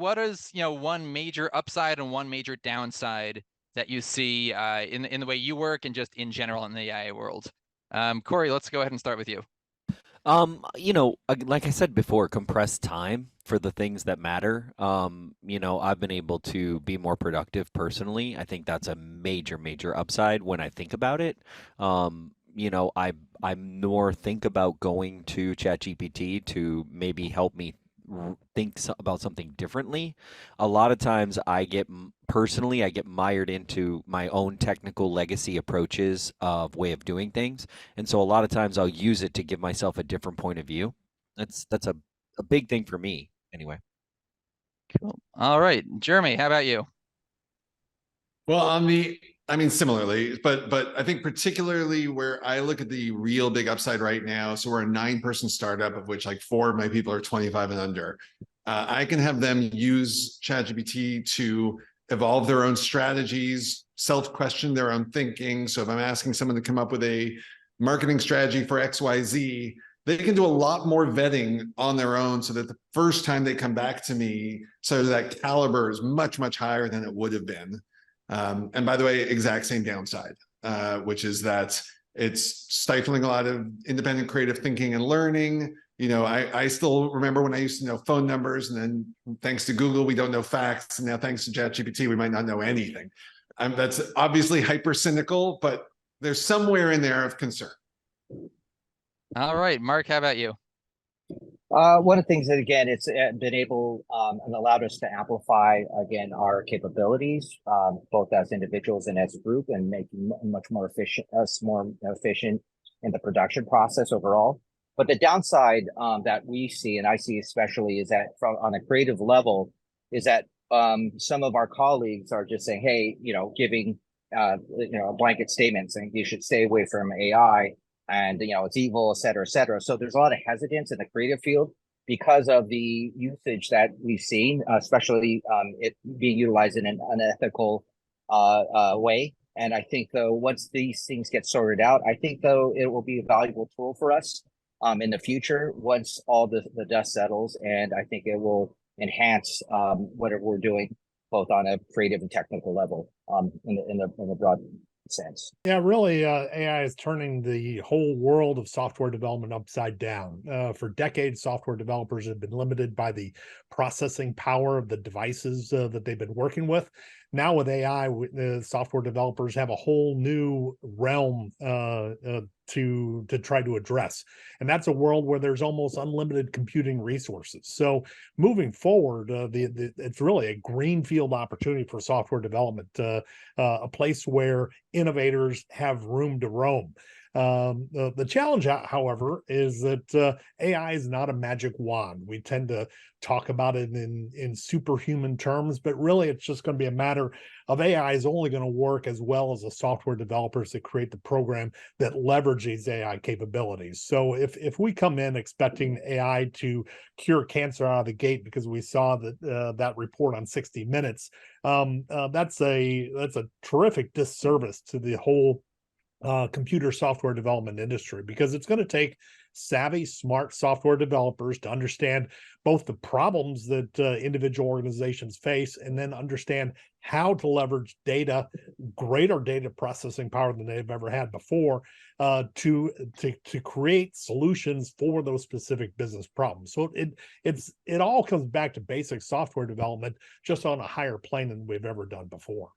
what is, one major upside and one major downside that you see in the way you work and just in general in the AI world? Corey, let's go ahead and start with you. Like I said before, compress time for the things that matter. I've been able to be more productive personally. I think that's a major, major upside when I think about it. I more think about going to ChatGPT to maybe help me about something differently. A lot of times personally, I get mired into my own technical legacy approaches of way of doing things. And so a lot of times I'll use it to give myself a different point of view. That's a big thing for me anyway. Cool. All right, Jeremy, how about you? Well, I mean, similarly, but I think particularly where I look at the real big upside right now. So we're a 9-person startup, of which like 4 of my people are 25 and under. I can have them use ChatGPT to evolve their own strategies, self-question their own thinking. So if I'm asking someone to come up with a marketing strategy for XYZ, they can do a lot more vetting on their own so that the first time they come back to me, so that caliber is much, much higher than it would have been. And by the way, exact same downside, which is that it's stifling a lot of independent creative thinking and learning. I still remember when I used to know phone numbers, and then thanks to Google, we don't know facts. And now thanks to ChatGPT, we might not know anything. That's obviously hyper cynical, but there's somewhere in there of concern. All right, Mark, how about you? One of the things that, again, it's been able and allowed us to amplify, again, our capabilities, both as individuals and as a group, and making us more efficient in the production process overall. But the downside that we see, and I see especially, is that on a creative level, is that some of our colleagues are just saying, hey, giving a blanket statement saying you should stay away from AI, and it's evil, et cetera, et cetera. So there's a lot of hesitance in the creative field because of the usage that we've seen, especially it being utilized in an unethical way. And I think, though, once these things get sorted out, I think, though, it will be a valuable tool for us in the future once all the dust settles. And I think it will enhance whatever we're doing, both on a creative and technical level in the broad sense. Yeah, really, AI is turning the whole world of software development upside down. For decades, software developers have been limited by the processing power of the devices that they've been working with. Now with AI, software developers have a whole new realm to try to address. And that's a world where there's almost unlimited computing resources. So moving forward, it's really a greenfield opportunity for software development, a place where innovators have room to roam. The challenge, however, is that AI is not a magic wand. We tend to talk about it in superhuman terms, but really it's just going to be a matter of AI is only going to work as well as the software developers that create the program that leverage these AI capabilities. So if we come in expecting AI to cure cancer out of the gate because we saw that report on 60 Minutes, that's a terrific disservice to the whole computer software development industry, because it's going to take savvy, smart software developers to understand both the problems that individual organizations face, and then understand how to leverage data, greater data processing power than they've ever had before, to create solutions for those specific business problems. So it all comes back to basic software development, just on a higher plane than we've ever done before.